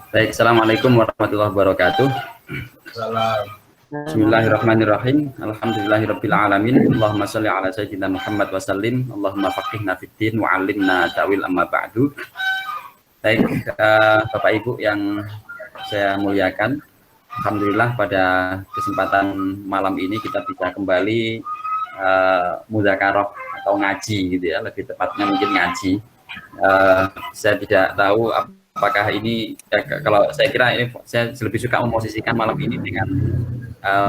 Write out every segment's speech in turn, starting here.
Baik, assalamualaikum warahmatullahi wabarakatuh. Salam. Bismillahirrahmanirrahim. Alhamdulillahirabbil alamin. Allahumma shalli ala sayyidina Muhammad wa sallim. Allahumma faqihna fid din wa 'allimna ta'wil amma ba'du. Baik, Bapak Ibu yang saya muliakan, alhamdulillah pada kesempatan malam ini kita bisa kembali mudzakarah atau ngaji gitu ya, lebih tepatnya mungkin ngaji. Saya tidak tahu apakah ini kalau saya kira ini saya lebih suka memposisikan malam ini dengan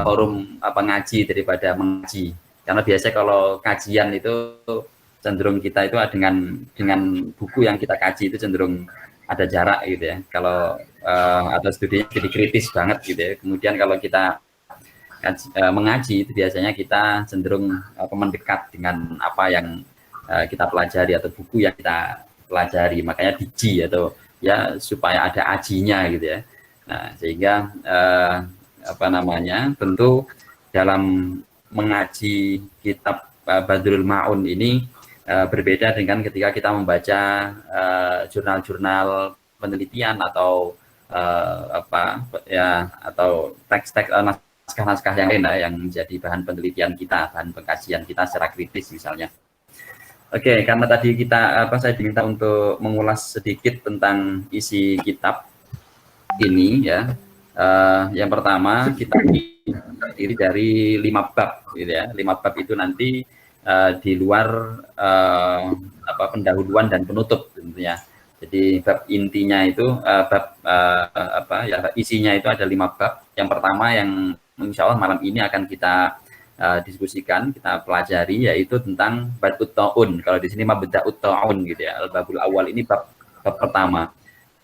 forum ngaji daripada mengaji, karena biasanya kalau kajian itu cenderung kita itu dengan buku yang kita kaji itu cenderung ada jarak gitu ya, kalau atau studinya jadi kritis banget gitu ya. Kemudian kalau kita mengaji itu biasanya kita cenderung mendekat dengan apa yang kita pelajari atau buku yang kita pelajari, makanya diji atau ya supaya ada ajinya gitu ya. Nah, sehingga tentu dalam mengaji kitab Badrul Ma'un ini berbeda dengan ketika kita membaca jurnal-jurnal penelitian atau atau teks-teks naskah-naskah yang lain yang menjadi bahan penelitian kita, bahan pengkajian kita secara kritis misalnya. Oke, karena tadi saya diminta untuk mengulas sedikit tentang isi kitab ini ya. Yang pertama kita terdiri dari 5 bab gitu ya. 5 bab itu nanti di luar pendahuluan dan penutup tentunya. Jadi bab intinya itu isinya itu ada 5 bab. Yang pertama yang insya Allah malam ini akan kita diskusikan, kita pelajari, yaitu tentang Bad'ut Ta'un. Kalau di sini Mabda'ut Ta'un gitu ya. Al-babul awal ini bab pertama.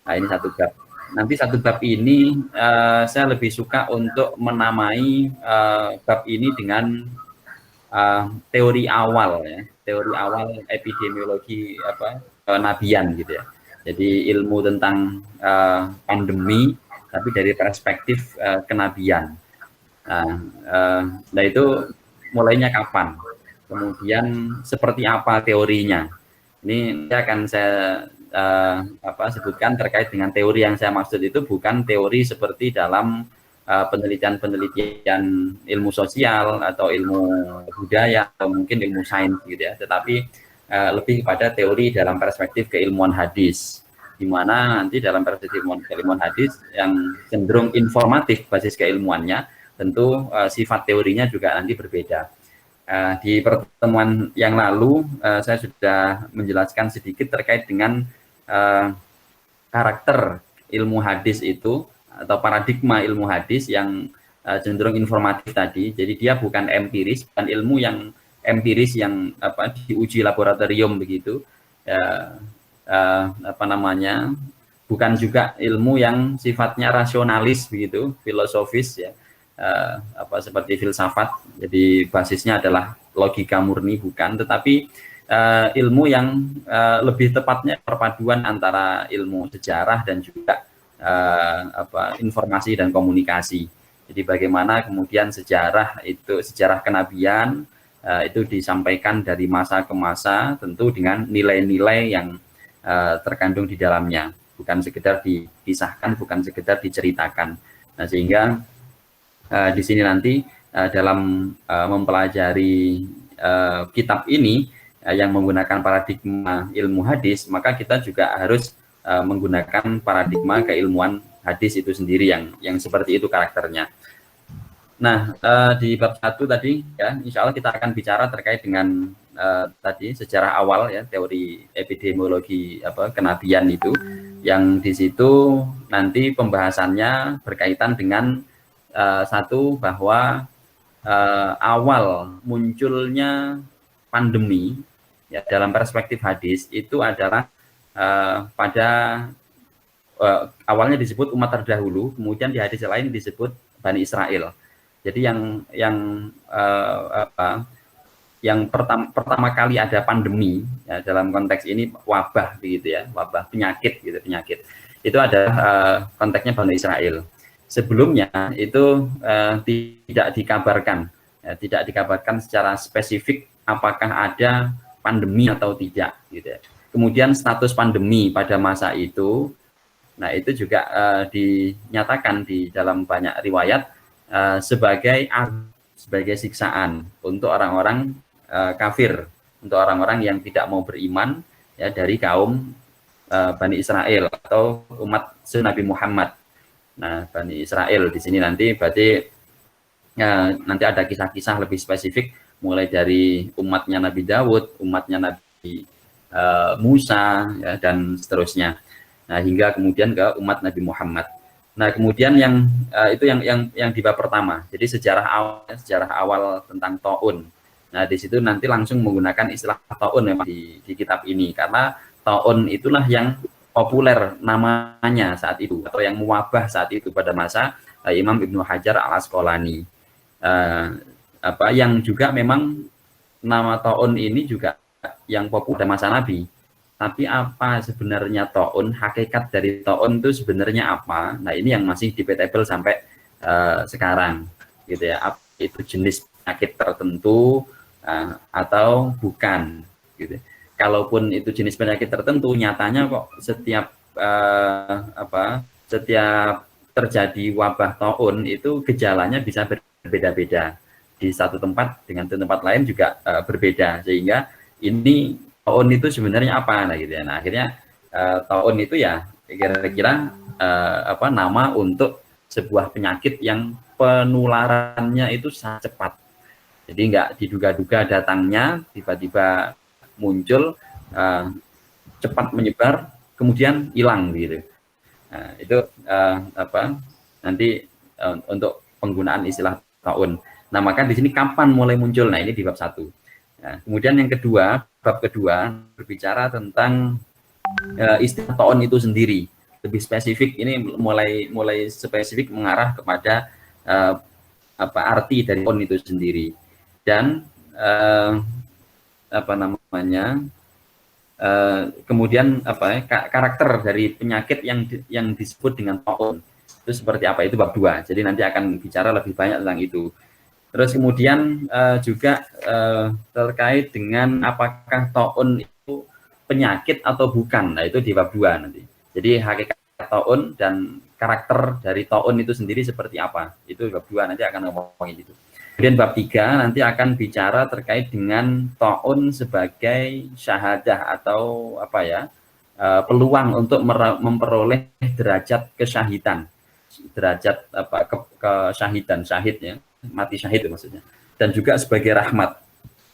Nah, ini satu bab. Nanti satu bab ini saya lebih suka untuk menamai bab ini dengan teori awal ya. Teori awal epidemiologi kenabian gitu ya. Jadi ilmu tentang pandemi tapi dari perspektif kenabian. Nah itu mulainya kapan, kemudian seperti apa teorinya. Ini akan saya sebutkan terkait dengan teori yang saya maksud itu bukan teori seperti dalam penelitian ilmu sosial atau ilmu budaya atau mungkin ilmu sains gitu ya, tetapi lebih kepada teori dalam perspektif keilmuan hadis, di mana nanti dalam perspektif keilmuan hadis yang cenderung informatif basis keilmuannya, tentu sifat teorinya juga nanti berbeda. Di pertemuan yang lalu saya sudah menjelaskan sedikit terkait dengan karakter ilmu hadis itu atau paradigma ilmu hadis yang cenderung informatif tadi. Jadi dia bukan empiris, bukan ilmu yang empiris yang diuji laboratorium begitu. Bukan juga ilmu yang sifatnya rasionalis begitu, filosofis ya. Seperti filsafat, jadi basisnya adalah logika murni, bukan, tetapi ilmu yang lebih tepatnya perpaduan antara ilmu sejarah dan juga informasi dan komunikasi. Jadi bagaimana kemudian sejarah kenabian itu disampaikan dari masa ke masa, tentu dengan nilai-nilai yang terkandung di dalamnya, bukan sekedar dipisahkan, bukan sekedar diceritakan. Nah, sehingga di sini nanti dalam mempelajari kitab ini yang menggunakan paradigma ilmu hadis, maka kita juga harus menggunakan paradigma keilmuan hadis itu sendiri yang seperti itu karakternya. Nah, di bab 1 tadi ya, insya Allah kita akan bicara terkait dengan tadi sejarah awal ya, teori epidemiologi kenabian itu, yang di situ nanti pembahasannya berkaitan dengan satu, bahwa awal munculnya pandemi ya dalam perspektif hadis itu adalah pada awalnya disebut umat terdahulu, kemudian di hadis lain disebut Bani Israel. Jadi yang pertama kali ada pandemi ya, dalam konteks ini wabah begitu ya, wabah penyakit itu adalah konteksnya Bani Israel. Sebelumnya itu tidak dikabarkan secara spesifik apakah ada pandemi atau tidak gitu ya. Kemudian status pandemi pada masa itu Nah, itu juga dinyatakan di dalam banyak riwayat sebagai siksaan untuk orang-orang kafir, untuk orang-orang yang tidak mau beriman ya dari kaum Bani Israel atau umat Nabi Muhammad. Nah, Bani Israel di sini nanti berarti nanti ada kisah-kisah lebih spesifik mulai dari umatnya Nabi Dawud, umatnya Nabi Musa ya, dan seterusnya. Nah, hingga kemudian ke umat Nabi Muhammad. Nah, kemudian yang itu yang di bab pertama. Jadi sejarah awal tentang taun. Nah, di situ nanti langsung menggunakan istilah taun memang di kitab ini karena taun itulah yang populer namanya saat itu atau yang mewabah saat itu pada masa Imam Ibnu Hajar Al-Asqalani. Yang juga memang nama taun ini juga yang populer pada masa Nabi. Tapi apa sebenarnya taun, hakikat dari taun itu sebenarnya apa? Nah, ini yang masih debatable sampai sekarang gitu ya. Apa itu jenis penyakit tertentu atau bukan gitu. Kalaupun itu jenis penyakit tertentu, nyatanya kok setiap setiap terjadi wabah taun itu gejalanya bisa berbeda-beda. Di satu tempat dengan tempat lain juga berbeda, sehingga ini taun itu sebenarnya apa, nah gitu ya. Nah, akhirnya taun itu ya kira-kira nama untuk sebuah penyakit yang penularannya itu sangat cepat. Jadi nggak diduga-duga datangnya, tiba-tiba muncul, cepat menyebar, kemudian hilang gitu. Nah, itu nanti untuk penggunaan istilah taun. Nah, maka di sini kapan mulai muncul? Nah, ini di bab 1. Nah, kemudian yang kedua, bab kedua berbicara tentang istilah taun itu sendiri. Lebih spesifik, ini mulai spesifik mengarah kepada arti dari taun itu sendiri. Dan kemudian karakter dari penyakit yang disebut dengan taun itu seperti apa, itu bab 2. Jadi nanti akan bicara lebih banyak tentang itu. Terus kemudian juga terkait dengan apakah taun itu penyakit atau bukan. Nah, itu di bab 2 nanti. Jadi hakikat taun dan karakter dari taun itu sendiri seperti apa. Itu bab 2 nanti akan ngomongin itu. Kemudian bab 3 nanti akan bicara terkait dengan taun sebagai syahadah atau peluang untuk memperoleh derajat kesyahidan. Derajat kesyahidan, syahid ya. Mati syahid itu maksudnya, dan juga sebagai rahmat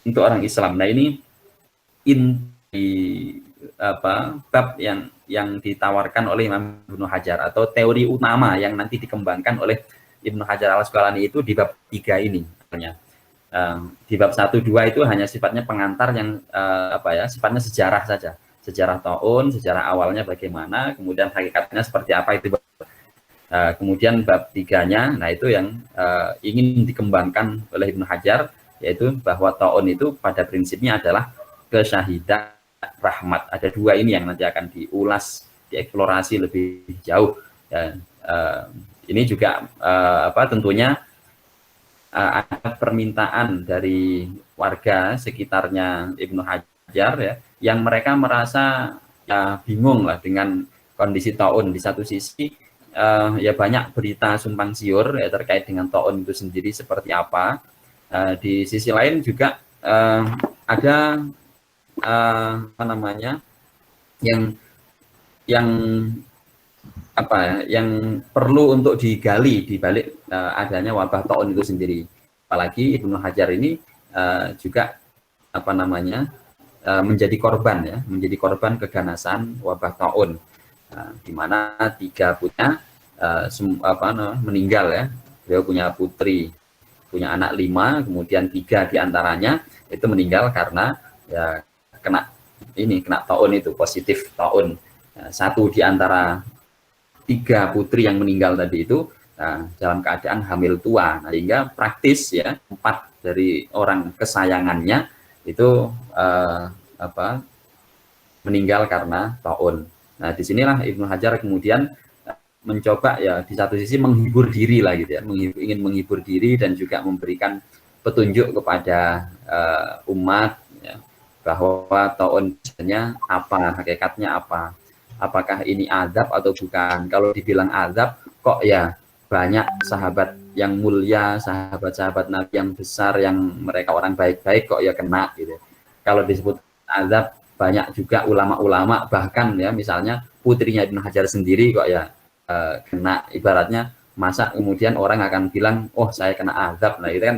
untuk orang Islam. Nah, ini inti bab yang ditawarkan oleh Imam Ibnu Hajar atau teori utama yang nanti dikembangkan oleh Ibnu Hajar Al-Asqalani itu di bab 3 ini. Di bab 1, 2 itu hanya sifatnya pengantar yang sifatnya sejarah saja, sejarah taun, sejarah awalnya bagaimana, kemudian hakikatnya seperti apa itu. Kemudian bab 3-nya, nah itu yang ingin dikembangkan oleh Ibnu Hajar, yaitu bahwa taun itu pada prinsipnya adalah kesyahidan, rahmat. Ada 2 ini yang nanti akan diulas, dieksplorasi lebih jauh. Dan ini juga tentunya ada permintaan dari warga sekitarnya Ibnu Hajar ya, yang mereka merasa bingung lah dengan kondisi taun. Di satu sisi ya banyak berita simpang siur ya terkait dengan taun itu sendiri seperti apa. Di sisi lain juga ada yang perlu untuk digali di balik adanya wabah taun itu sendiri. Apalagi Ibnu Hajar ini juga menjadi korban keganasan wabah taun. Di mana 3 punya meninggal ya. Beliau punya putri, punya anak 5, kemudian 3 diantaranya itu meninggal karena ya kena taun itu, positif taun. 1 di antara 3 putri yang meninggal tadi itu dalam keadaan hamil tua. Nah, sehingga praktis ya 4 dari orang kesayangannya itu meninggal karena taun. Nah, disinilah Ibnu Hajar kemudian mencoba ya di satu sisi menghibur diri lah gitu ya, ingin menghibur diri dan juga memberikan petunjuk kepada umat ya, bahwa taun sebenarnya apa, hakikatnya apa. apakah ini azab atau bukan. Kalau dibilang azab, kok ya banyak sahabat yang mulia, sahabat-sahabat Nabi yang besar, yang mereka orang baik-baik kok ya kena gitu. Kalau disebut azab, banyak juga ulama-ulama, bahkan ya misalnya putrinya Ibnu Hajar sendiri kok ya kena, ibaratnya masa kemudian orang akan bilang oh saya kena azab. Nah itu kan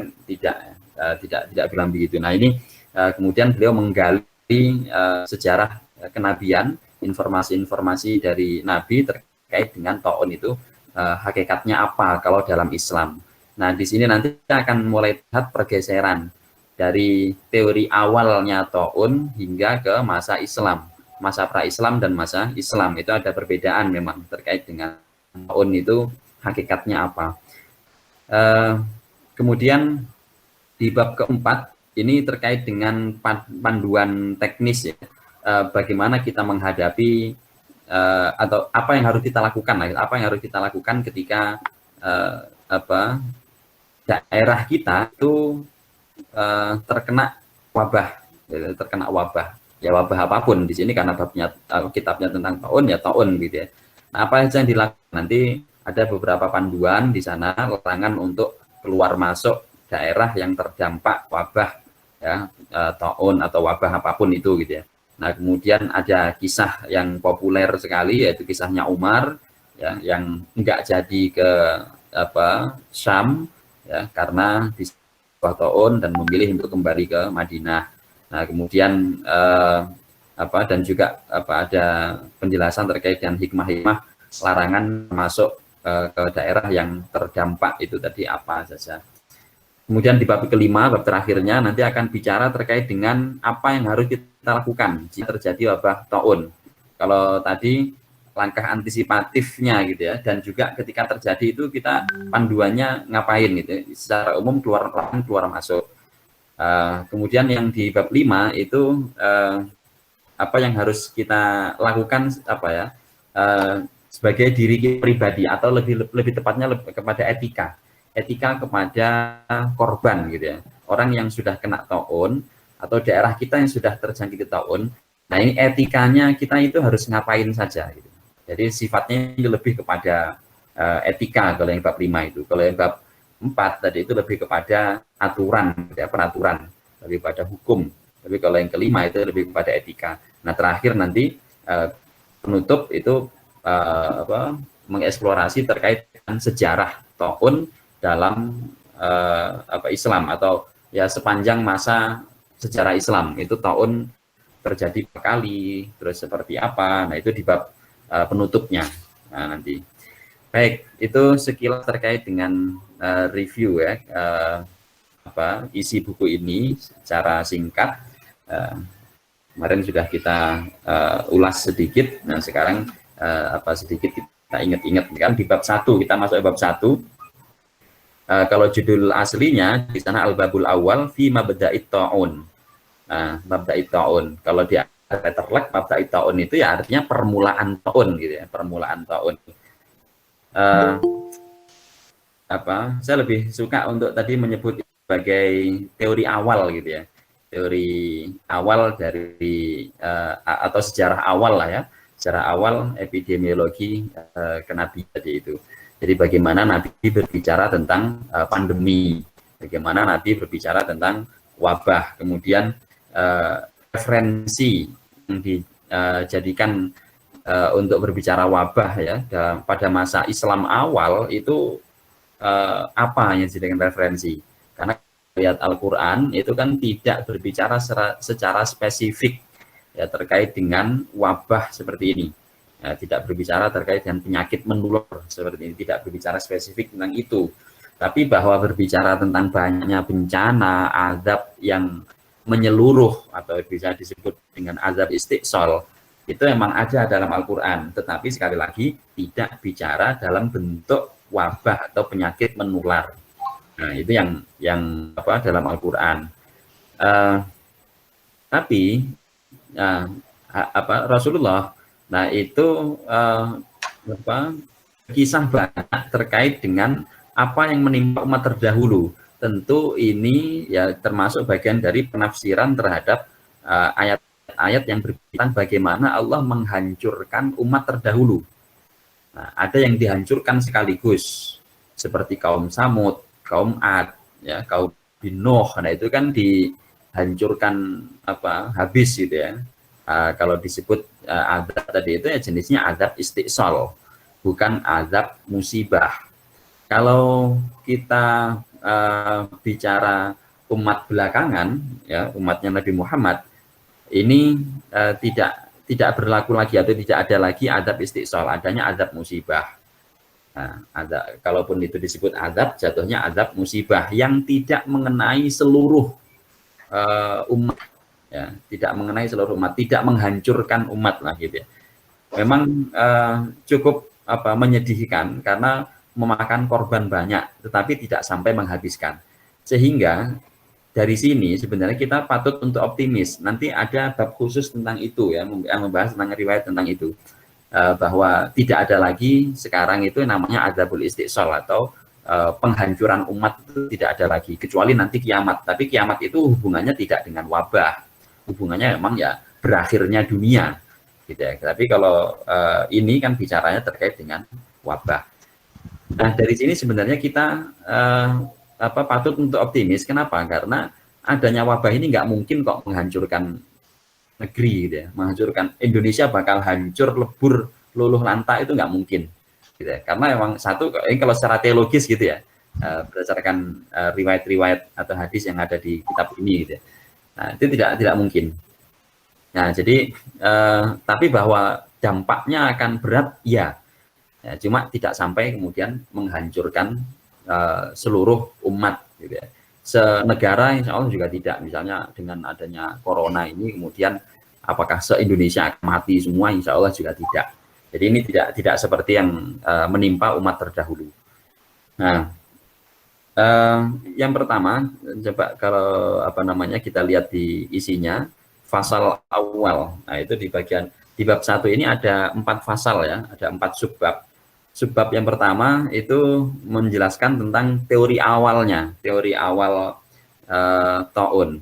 tidak bilang begitu. Nah ini kemudian beliau menggali sejarah kenabian, informasi-informasi dari Nabi terkait dengan taun itu hakikatnya apa kalau dalam Islam. Nah di sini nanti kita akan mulai lihat pergeseran dari teori awalnya taun hingga ke masa Islam, masa pra-Islam dan masa Islam. Itu ada perbedaan memang terkait dengan taun itu hakikatnya apa. Kemudian di bab keempat ini terkait dengan panduan teknis ya, bagaimana kita menghadapi atau apa yang harus kita lakukan, apa yang harus kita lakukan ketika daerah kita itu terkena wabah, ya wabah apapun di sini karena babnya kitabnya tentang taun ya taun gitu ya. Nah, apa saja yang dilakukan nanti ada beberapa panduan di sana, larangan untuk keluar masuk daerah yang terdampak wabah ya taun atau wabah apapun itu gitu ya. Nah kemudian ada kisah yang populer sekali yaitu kisahnya Umar ya, yang enggak jadi ke Syam ya karena di taun dan memilih untuk kembali ke Madinah. Nah kemudian dan juga ada penjelasan terkait dengan hikmah-hikmah larangan masuk ke daerah yang terdampak itu tadi apa saja. Kemudian di bab kelima, bab terakhirnya nanti akan bicara terkait dengan apa yang harus kita lakukan jika terjadi wabah taun. Kalau tadi langkah antisipatifnya gitu ya, dan juga ketika terjadi itu kita panduannya ngapain gitu. Secara umum keluar masuk. Kemudian yang di bab 5 itu apa yang harus kita lakukan sebagai diri pribadi atau lebih tepatnya kepada etika kepada korban gitu ya. Orang yang sudah kena taun atau daerah kita yang sudah terjangkit taun, nah ini etikanya kita itu harus ngapain saja gitu. Jadi sifatnya lebih kepada etika kalau yang bab 5 itu. Kalau yang bab 4 tadi itu lebih kepada aturan ya, peraturan, lebih pada hukum. Tapi kalau yang kelima itu lebih kepada etika. Nah, terakhir nanti penutup itu mengeksplorasi terkait dengan sejarah taun dalam Islam atau ya sepanjang masa sejarah Islam itu tahun terjadi berapa kali, terus seperti apa. Nah itu di bab penutupnya. Nah, nanti baik itu sekilas terkait dengan review ya isi buku ini secara singkat. Kemarin sudah kita ulas sedikit. Nah sekarang sedikit kita ingat-ingat kan di bab 1 kita masuk ke bab 1. Kalau judul aslinya di sana Al-Babul Awal fi Mabda'it Ta'un. Nah, Mabda'it Ta'un. Kalau di letterlek Mabda'it Ta'un itu ya artinya permulaan taun gitu ya, permulaan taun. Saya lebih suka untuk tadi menyebut sebagai teori awal gitu ya. Teori awal dari atau sejarah awal lah ya. Sejarah awal epidemiologi kenabian tadi itu. Jadi bagaimana Nabi berbicara tentang pandemi, bagaimana Nabi berbicara tentang wabah, kemudian referensi yang dijadikan untuk berbicara wabah ya pada masa Islam awal itu apa yang dijadikan referensi? Karena lihat Al-Quran itu kan tidak berbicara secara spesifik ya terkait dengan wabah seperti ini. Tidak berbicara terkait dengan penyakit menular seperti ini, tidak berbicara spesifik tentang itu, tapi bahwa berbicara tentang banyaknya bencana, azab yang menyeluruh atau bisa disebut dengan azab istiqsal itu memang ada dalam Al-Quran, tetapi sekali lagi tidak bicara dalam bentuk wabah atau penyakit menular. Nah itu yang dalam Al-Quran. Tapi Rasulullah nah itu kisah banyak terkait dengan apa yang menimpa umat terdahulu. Tentu ini ya termasuk bagian dari penafsiran terhadap ayat ayat yang berbicara bagaimana Allah menghancurkan umat terdahulu. Nah, ada yang dihancurkan sekaligus seperti kaum Samud, kaum Ad, ya, kaum Nuh. Nah, itu kan dihancurkan habis gitu ya. Kalau disebut azab tadi itu ya jenisnya azab istisal, bukan azab musibah. Kalau kita bicara umat belakangan, ya umatnya Nabi Muhammad, ini tidak berlaku lagi atau tidak ada lagi azab istisal, adanya azab musibah. Nah, kalaupun itu disebut azab, jatuhnya azab musibah yang tidak mengenai seluruh umat, ya, tidak mengenai seluruh umat, tidak menghancurkan umat lah gitu ya. Memang cukup menyedihkan karena memakan korban banyak, tetapi tidak sampai menghabiskan. Sehingga dari sini sebenarnya kita patut untuk optimis. Nanti ada bab khusus tentang itu ya, yang membahas tentang riwayat tentang itu. Bahwa tidak ada lagi sekarang itu namanya azabul istisal atau penghancuran umat itu tidak ada lagi kecuali nanti kiamat. Tapi kiamat itu hubungannya tidak dengan wabah, hubungannya memang ya berakhirnya dunia, gitu ya. Tapi kalau ini kan bicaranya terkait dengan wabah. Nah dari sini sebenarnya kita patut untuk optimis. Kenapa? Karena adanya wabah ini nggak mungkin kok menghancurkan negeri gitu ya, menghancurkan Indonesia bakal hancur lebur luluh lantak itu nggak mungkin gitu ya. Karena memang satu ini kalau secara teologis gitu ya, berdasarkan riwayat-riwayat atau hadis yang ada di kitab ini gitu ya. Nah itu tidak mungkin. Nah jadi tapi bahwa dampaknya akan berat ya, cuma tidak sampai kemudian menghancurkan seluruh umat gitu ya. Senegara insya Allah juga tidak, misalnya dengan adanya corona ini kemudian apakah se-Indonesia akan mati semua, insya Allah juga tidak. Jadi ini tidak seperti yang menimpa umat terdahulu. Nah, yang pertama coba kalau kita lihat di isinya fasal awal. Nah itu di bab 1 ini ada 4 fasal ya, ada 4 subbab. Subbab yang pertama itu menjelaskan tentang teori awalnya, teori awal taun.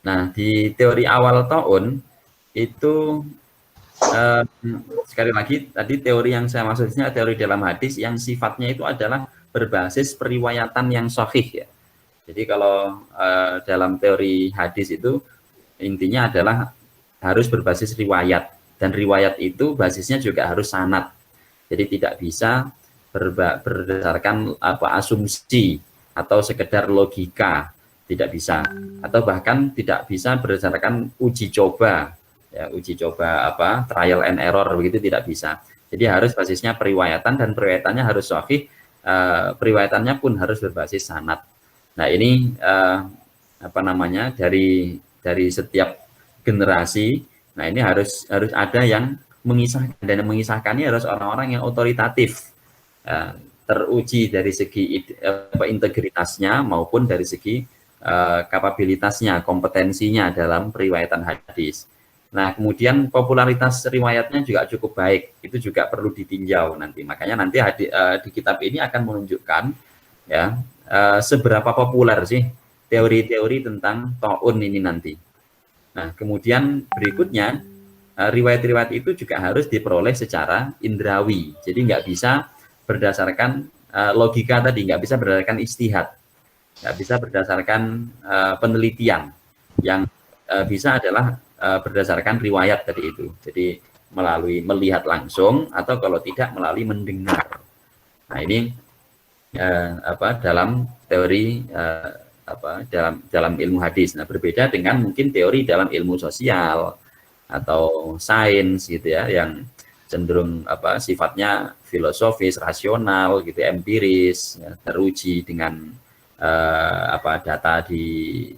Nah, di teori awal taun itu sekali lagi tadi teori yang saya maksudnya teori dalam hadis yang sifatnya itu adalah berbasis periwayatan yang sahih ya. Jadi kalau dalam teori hadis itu intinya adalah harus berbasis riwayat. Dan riwayat itu basisnya juga harus sanad. Jadi tidak bisa berdasarkan asumsi atau sekedar logika, tidak bisa. Atau bahkan tidak bisa berdasarkan uji coba, ya, uji coba trial and error begitu tidak bisa. Jadi harus basisnya periwayatan dan periwayatannya harus sahih, periwayatannya pun harus berbasis sanad. Nah ini dari setiap generasi. Nah ini harus ada yang mengisahkan, dan yang mengisahkannya harus orang-orang yang otoritatif, teruji dari segi integritasnya maupun dari segi kapabilitasnya, kompetensinya dalam periwayatan hadis. Nah kemudian popularitas riwayatnya juga cukup baik, itu juga perlu ditinjau nanti. Makanya nanti di kitab ini akan menunjukkan ya seberapa populer sih teori-teori tentang taun ini nanti. Nah, kemudian berikutnya riwayat-riwayat itu juga harus diperoleh secara indrawi. Jadi nggak bisa berdasarkan logika tadi, nggak bisa berdasarkan ijtihad, nggak bisa berdasarkan penelitian. Yang bisa adalah berdasarkan riwayat tadi itu. Jadi melalui melihat langsung atau kalau tidak melalui mendengar. Nah ini dalam teori dalam ilmu hadis. Nah, berbeda dengan mungkin teori dalam ilmu sosial atau sains gitu ya, yang cenderung sifatnya filosofis, rasional gitu, empiris, ya, teruji dengan data di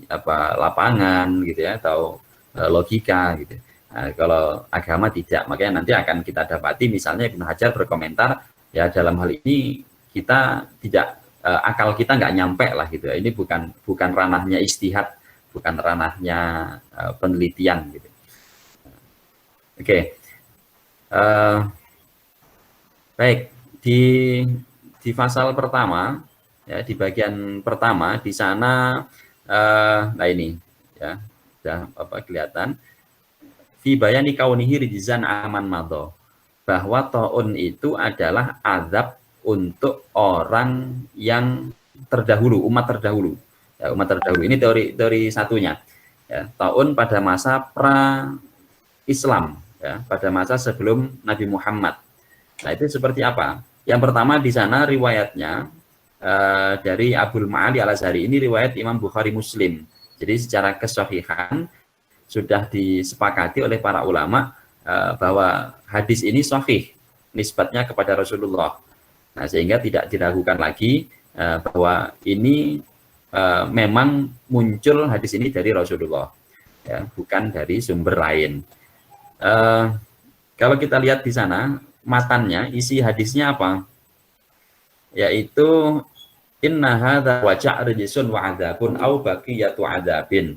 lapangan gitu ya, atau logika gitu. Nah, kalau agama tidak, makanya nanti akan kita dapati misalnya Ibnu Hajar berkomentar ya dalam hal ini kita tidak akal kita nggak nyampe lah gitu. Ini bukan ranahnya ijtihad, bukan ranahnya penelitian gitu. Oke. Baik, di pasal pertama ya, di bagian pertama di sana nah ini ya. sudah kelihatan. Fi bayani kaunihi rijzan aman madho, bahwa taun itu adalah azab untuk orang yang terdahulu, umat terdahulu. Ya, umat terdahulu ini teori satunya. Ya, taun pada masa pra Islam, ya, pada masa sebelum Nabi Muhammad. Nah, itu seperti apa? Yang pertama di sana riwayatnya dari Abul Ma'ali Al-Azhari, ini riwayat Imam Bukhari Muslim. Jadi secara kesahihan sudah disepakati oleh para ulama bahwa hadis ini sahih nisbatnya kepada Rasulullah. Nah, sehingga tidak diragukan lagi bahwa ini memang muncul hadis ini dari Rasulullah, ya, bukan dari sumber lain. Kalau kita lihat di sana matannya, isi hadisnya apa? Yaitu inna hadza waja' rijsun wa adzabun au baqiyatu adzabin.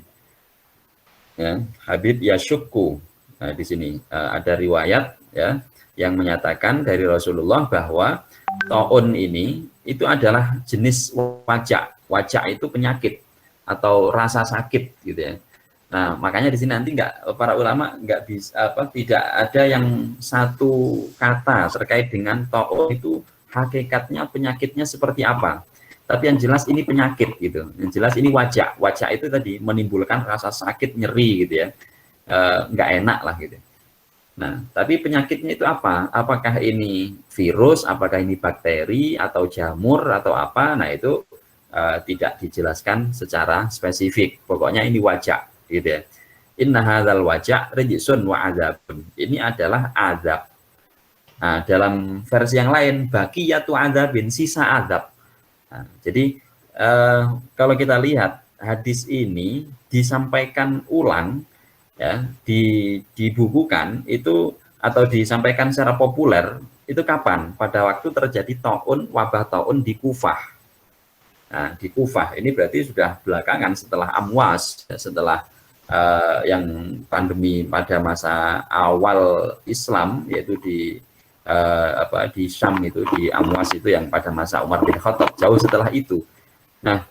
Ya, Habib Yashukku. Nah, di sini ada riwayat, ya, yang menyatakan dari Rasulullah bahwa taun ini itu adalah jenis wajah. Wajah itu penyakit atau rasa sakit, gitu ya. Nah, makanya di sini nanti para ulama nggak bisa tidak ada yang satu kata terkait dengan taun itu hakikatnya penyakitnya seperti apa. Tapi yang jelas ini penyakit, gitu. Yang jelas ini wajah. Wajah itu tadi menimbulkan rasa sakit, nyeri, gitu ya. Nggak enak lah, gitu. Nah, tapi penyakitnya itu apa? Apakah ini virus, apakah ini bakteri atau jamur atau apa? Nah, itu tidak dijelaskan secara spesifik. Pokoknya ini wajah, gitu ya. Inna hadzal wajah rijsun wa adzabun. Ini adalah azab. Nah, dalam versi yang lain baqiyatu adzabin, sisa azab. Nah, jadi kalau kita lihat hadis ini disampaikan ulang, ya, dibukukan itu atau disampaikan secara populer itu kapan? Pada waktu terjadi taun, wabah taun di Kufah. Nah, di Kufah ini berarti sudah belakangan setelah Amwas, setelah yang pandemi pada masa awal Islam, yaitu di Syam, itu di Amwas, itu yang pada masa Umar bin Khattab, jauh setelah itu. Nah,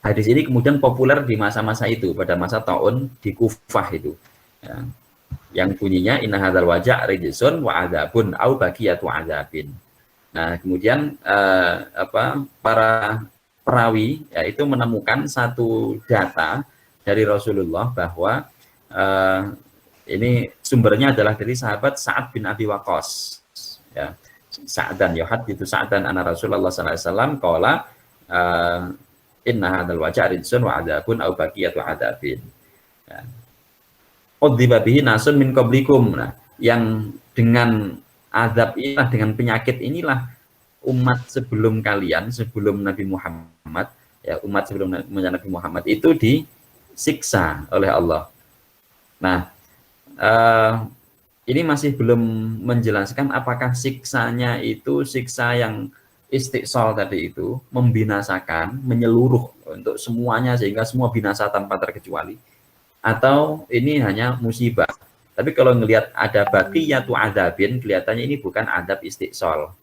hadis ini kemudian populer di masa-masa itu, pada masa taun di Kufah itu, ya, yang bunyinya inna hadzal wajah rijsun wa adzabun au baqiyatu adzabin. Nah, kemudian para perawi, ya, itu menemukan satu data dari Rasulullah bahwa ini sumbernya adalah dari sahabat Sa'ad bin Abi Waqqas, ya. Sa'dan yuhadditsu Sa'dan anna Rasulullah sallallahu alaihi wasallam qala inna hadzal wajah rijsun wa adzabun au baqiyatu adzabin. Ya. Udziba bihi nasun min qablikum. Nah, yang dengan azab inilah, dengan penyakit inilah umat sebelum kalian, sebelum Nabi Muhammad, ya, umat sebelum Nabi Muhammad itu disiksa oleh Allah. Nah, ini masih belum menjelaskan apakah siksanya itu siksa yang istiqsal tadi itu, membinasakan, menyeluruh untuk semuanya sehingga semua binasa tanpa terkecuali, atau ini hanya musibah. Tapi kalau ngelihat ada baqiyatu adzabin, kelihatannya ini bukan adab istiqsal,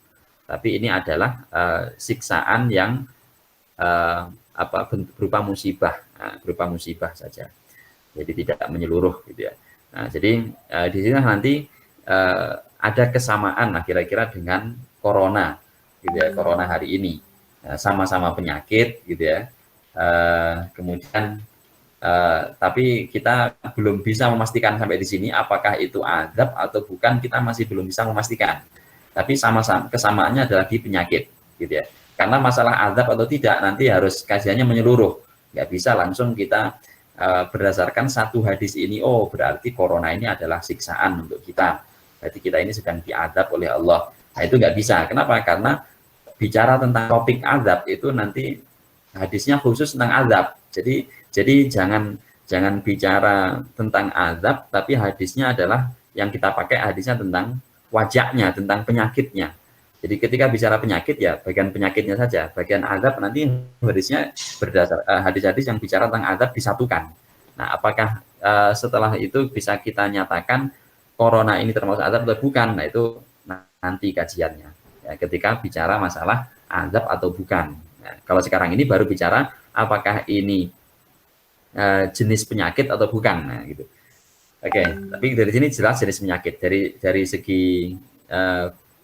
tapi ini adalah siksaan yang berupa musibah saja. Jadi tidak menyeluruh, gitu ya. Nah, jadi di sini nanti ada kesamaan lah kira-kira dengan corona, gitu ya. Corona hari ini sama-sama penyakit, gitu ya. Kemudian tapi kita belum bisa memastikan sampai di sini apakah itu azab atau bukan, kita masih belum bisa memastikan. Tapi sama-sama kesamaannya adalah di penyakit, gitu ya. Karena masalah azab atau tidak nanti harus kajiannya menyeluruh. Nggak bisa langsung kita berdasarkan satu hadis ini, oh berarti corona ini adalah siksaan untuk kita. Berarti kita ini sedang diazab oleh Allah. Nah, itu nggak bisa. Kenapa? Karena bicara tentang topik azab itu nanti hadisnya khusus tentang azab. Jadi jangan bicara tentang azab, tapi hadisnya adalah yang kita pakai hadisnya tentang wajahnya, tentang penyakitnya. Jadi ketika bicara penyakit, ya bagian penyakitnya saja, bagian azab nanti hadisnya berdasar hadis-hadis yang bicara tentang azab disatukan. Nah, apakah setelah itu bisa kita nyatakan corona ini termasuk azab atau bukan? Nah, itu nanti kajiannya. Ya, ketika bicara masalah azab atau bukan. Nah, kalau sekarang ini baru bicara apakah ini jenis penyakit atau bukan. Nah, gitu. Oke, tapi dari sini jelas jenis penyakit. Dari segi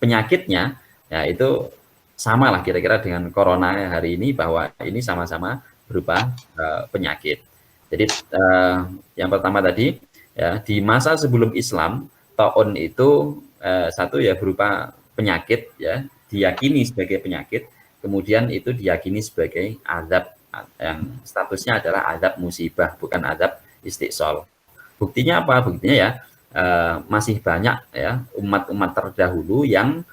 penyakitnya, ya itu sama lah kira-kira dengan corona hari ini, bahwa ini sama-sama berupa penyakit. Jadi yang pertama tadi, ya di masa sebelum Islam, taun itu satu ya berupa penyakit, ya diyakini sebagai penyakit, kemudian itu diyakini sebagai azab yang statusnya adalah azab musibah, bukan azab istiqsal. Buktinya apa? Buktinya ya masih banyak ya umat-umat terdahulu yang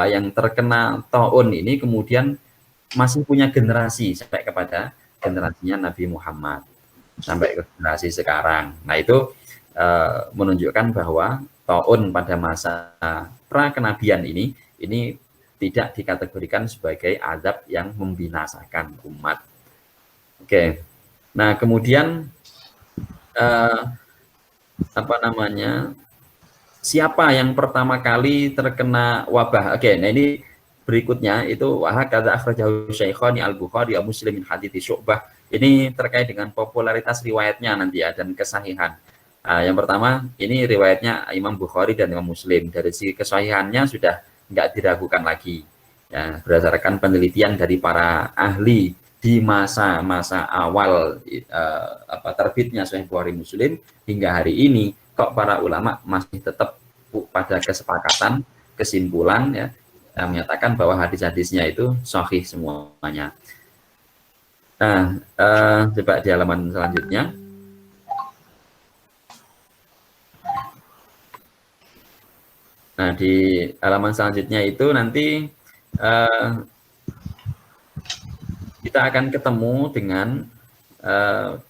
yang terkena taun ini kemudian masih punya generasi sampai kepada generasinya Nabi Muhammad sampai ke generasi sekarang. Nah itu menunjukkan bahwa taun pada masa pra kenabian ini tidak dikategorikan sebagai azab yang membinasakan umat. Oke. Nah, kemudian siapa yang pertama kali terkena wabah? Oke, nah ini berikutnya itu kata akhrajahu Syaikhani Al-Bukhari wa Muslim min hadits Syu'bah. Ini terkait dengan popularitas riwayatnya nanti ya dan kesahihan. Yang pertama ini riwayatnya Imam Bukhari dan Imam Muslim. Dari sisi kesahihannya sudah nggak diragukan lagi. Ya, berdasarkan penelitian dari para ahli di masa-masa awal terbitnya Sahih Bukhari Muslim hingga hari ini, kok para ulama masih tetap pada kesepakatan, kesimpulan ya menyatakan bahwa hadis-hadisnya itu sahih semuanya. Nah, coba di halaman selanjutnya. Nah, di halaman selanjutnya itu nanti kita akan ketemu dengan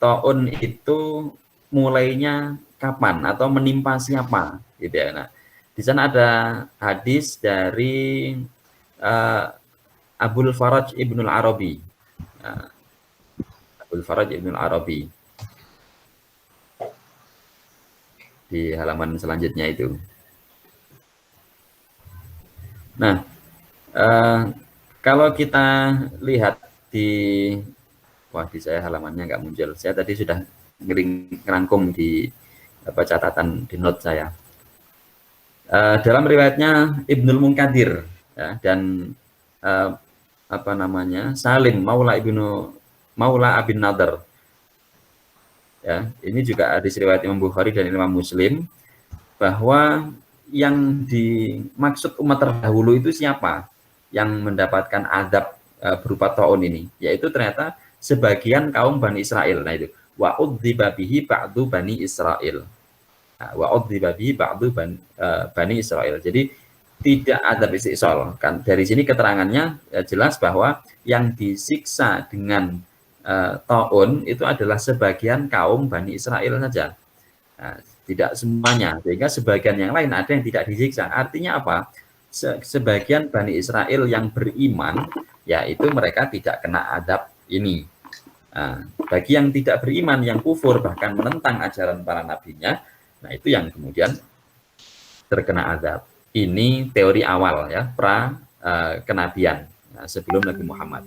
taun itu mulainya kapan atau menimpa siapa, gitu ya. Nah, di sana ada hadis dari Abul Faraj Ibnul Arabi. Abul Faraj Ibnul Arabi. Di halaman selanjutnya itu. Nah, kalau kita lihat di saya halamannya nggak muncul. Saya tadi sudah ngerangkum di catatan di note saya. Dalam riwayatnya Ibnul Munkadir ya, dan Salim Maula Abin Nadar. Ya, ini juga hadis riwayat Imam Bukhari dan Imam Muslim, bahwa yang dimaksud umat terdahulu itu siapa yang mendapatkan azab berupa taun ini, yaitu ternyata sebagian kaum Bani Israel. Nah itu wa'udziba bihi ba'du Bani Israel. Wa'udziba bihi ba'du Bani Israel. Jadi tidak azab istiqsal. Kan dari sini keterangannya jelas bahwa yang disiksa dengan taun itu adalah sebagian kaum Bani Israel saja. Nah, tidak semuanya, sehingga sebagian yang lain ada yang tidak disiksa. Artinya apa? Sebagian Bani Israel yang beriman, yaitu mereka tidak kena azab ini. Nah, bagi yang tidak beriman, yang kufur, bahkan menentang ajaran para nabinya, nah itu yang kemudian terkena azab. Ini teori awal ya, pra kenabian, sebelum Nabi Muhammad.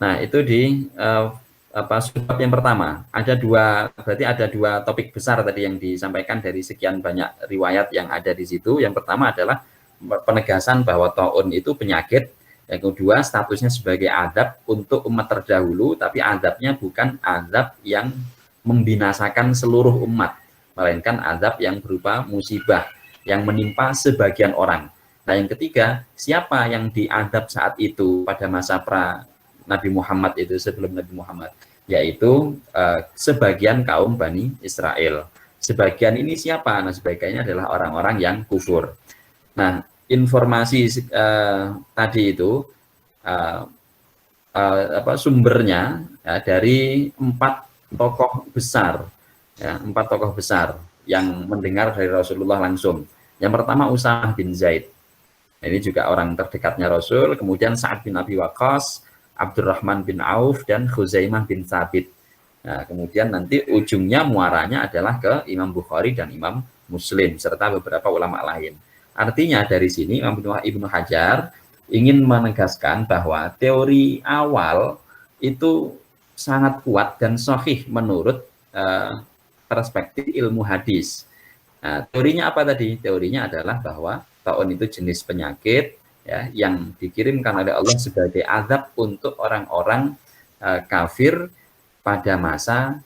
Nah itu di subbab yang pertama. Berarti ada dua topik besar tadi yang disampaikan dari sekian banyak riwayat yang ada di situ. Yang pertama adalah penegasan bahwa taun itu penyakit. Yang kedua, statusnya sebagai azab untuk umat terdahulu, tapi azabnya bukan azab yang membinasakan seluruh umat, melainkan azab yang berupa musibah yang menimpa sebagian orang. Nah, yang ketiga, siapa yang diazab saat itu pada masa pra Nabi Muhammad itu, sebelum Nabi Muhammad, yaitu sebagian kaum Bani Israel. Sebagian ini siapa? Nah, sebagiannya adalah orang-orang yang kufur. Nah, informasi tadi itu sumbernya ya, dari 4 tokoh besar, ya, 4 tokoh besar yang mendengar dari Rasulullah langsung. Yang pertama Usamah bin Zaid. Nah, ini juga orang terdekatnya Rasul. Kemudian Sa'ad bin Abi Waqqas, Abdurrahman bin Auf, dan Khuzaimah bin Thabit. Nah, kemudian nanti ujungnya muaranya adalah ke Imam Bukhari dan Imam Muslim serta beberapa ulama lain. Artinya dari sini Imam Ibnu Hajar ingin menegaskan bahwa teori awal itu sangat kuat dan sahih menurut perspektif ilmu hadis. Nah, teorinya apa tadi? Teorinya adalah bahwa taun itu jenis penyakit ya yang dikirimkan oleh Allah sebagai azab untuk orang-orang kafir pada masa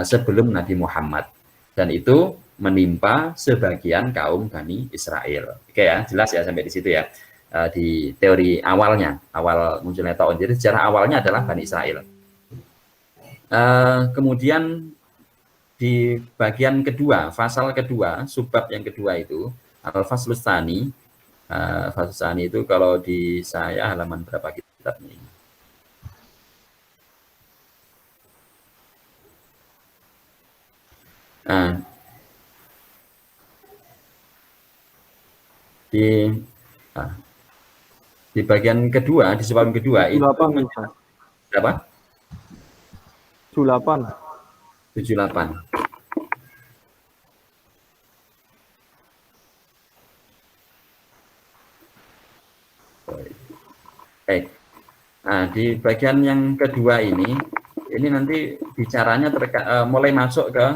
sebelum Nabi Muhammad, dan itu menimpa sebagian kaum Bani Israel. Oke ya, jelas ya sampai di situ ya. Di teori awalnya, awal munculnya taun. Jadi sejarah awalnya adalah Bani Israel. Kemudian di bagian kedua, pasal kedua, subbab yang kedua itu al-faslus tsani. Faslus tsani itu kalau di saya halaman berapa kitabnya ini? Nah, di di bagian kedua, di subbab kedua itu berapa? 78. Baik. Nah, di bagian yang kedua ini nanti bicaranya mulai masuk ke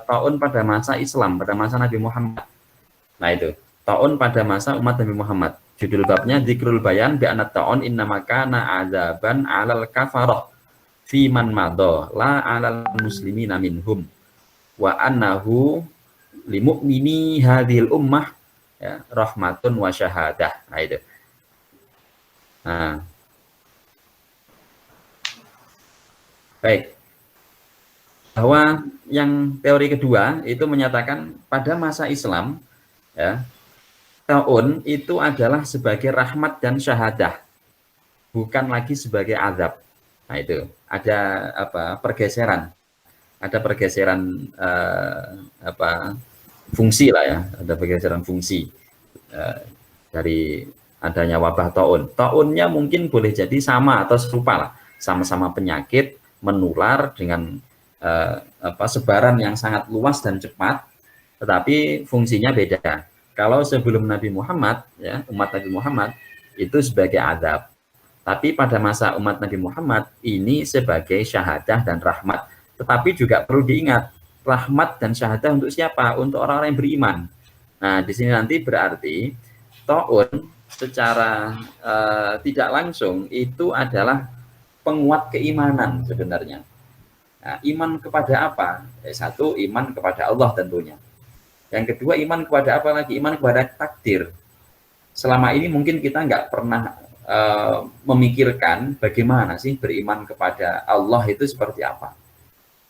taun pada masa Islam, pada masa Nabi Muhammad. Nah itu, taun pada masa umat Nabi Muhammad. Judul babnya Dzikrul Bayan bi anna taun innama kana adzaban 'alal kafarah fi man madha la 'alal muslimina minhum wa annahu limu'mini hadhil ummah ya, rahmatun wa syahadah. Nah itu. Nah, baik. Bahwa yang teori kedua itu menyatakan pada masa Islam ya, taun itu adalah sebagai rahmat dan syahadah, bukan lagi sebagai azab. Nah itu ada pergeseran, ada pergeseran fungsi lah ya, ada pergeseran fungsi dari adanya wabah taun. Taunnya mungkin boleh jadi sama atau serupa lah, sama-sama penyakit menular dengan sebaran yang sangat luas dan cepat, tetapi fungsinya beda. Kalau sebelum Nabi Muhammad, ya, umat Nabi Muhammad itu sebagai azab. Tapi pada masa umat Nabi Muhammad ini sebagai syahadah dan rahmat. Tetapi juga perlu diingat, rahmat dan syahadah untuk siapa? Untuk orang-orang yang beriman. Nah, di sini nanti berarti taun secara tidak langsung itu adalah penguat keimanan sebenarnya. Nah, iman kepada apa? Satu, iman kepada Allah tentunya. Yang kedua, iman kepada apa lagi? Iman kepada takdir. Selama ini mungkin kita nggak pernah memikirkan bagaimana sih beriman kepada Allah itu seperti apa.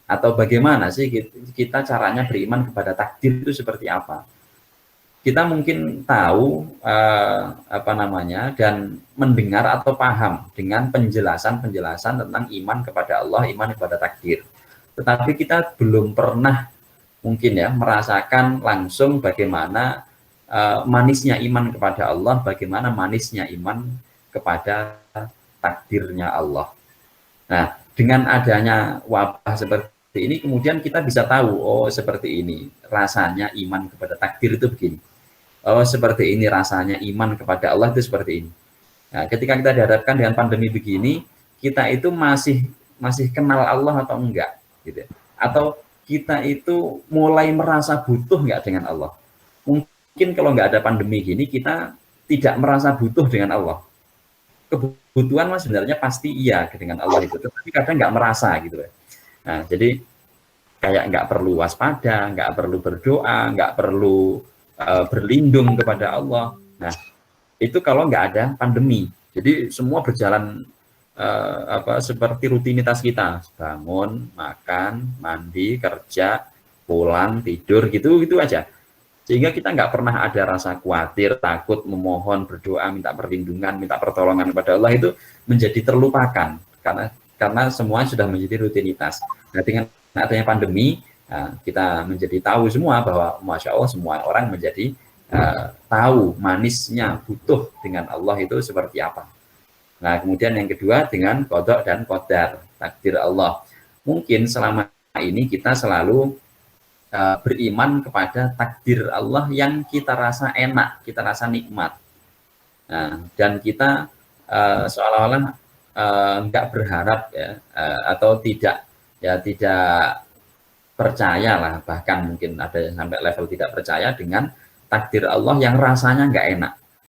Atau bagaimana sih kita caranya beriman kepada takdir itu seperti apa. Kita mungkin tahu dan mendengar atau paham dengan penjelasan-penjelasan tentang iman kepada Allah, iman kepada takdir. Tetapi kita belum pernah mungkin ya merasakan langsung bagaimana manisnya iman kepada Allah, bagaimana manisnya iman kepada takdirnya Allah. Nah, dengan adanya wabah seperti ini, kemudian kita bisa tahu, oh seperti ini rasanya iman kepada takdir itu begini. Oh seperti ini rasanya iman kepada Allah itu seperti ini. Nah, ketika kita dihadapkan dengan pandemi begini, kita itu masih kenal Allah atau enggak, gitu. Atau kita itu mulai merasa butuh enggak dengan Allah. Mungkin kalau enggak ada pandemi gini, kita tidak merasa butuh dengan Allah. Kebutuhan mas sebenarnya pasti iya dengan Allah itu, tapi kadang enggak merasa gitu. Nah, jadi kayak enggak perlu waspada, enggak perlu berdoa, enggak perlu berlindung kepada Allah. Nah, itu kalau nggak ada pandemi. Jadi semua berjalan seperti rutinitas kita, bangun, makan, mandi, kerja, pulang, tidur, gitu aja. Sehingga kita nggak pernah ada rasa khawatir, takut, memohon, berdoa, minta perlindungan, minta pertolongan kepada Allah itu menjadi terlupakan karena semua sudah menjadi rutinitas. Nah, dengan adanya pandemi, kita menjadi tahu semua bahwa Masya Allah semua orang menjadi tahu manisnya butuh dengan Allah itu seperti apa. Nah, kemudian yang kedua dengan qada dan qadar, takdir Allah. Mungkin selama ini kita selalu beriman kepada takdir Allah yang kita rasa enak, kita rasa nikmat. Nah, dan kita seolah-olah nggak berharap ya, atau tidak percaya lah, bahkan mungkin ada yang sampai level tidak percaya dengan takdir Allah yang rasanya nggak enak.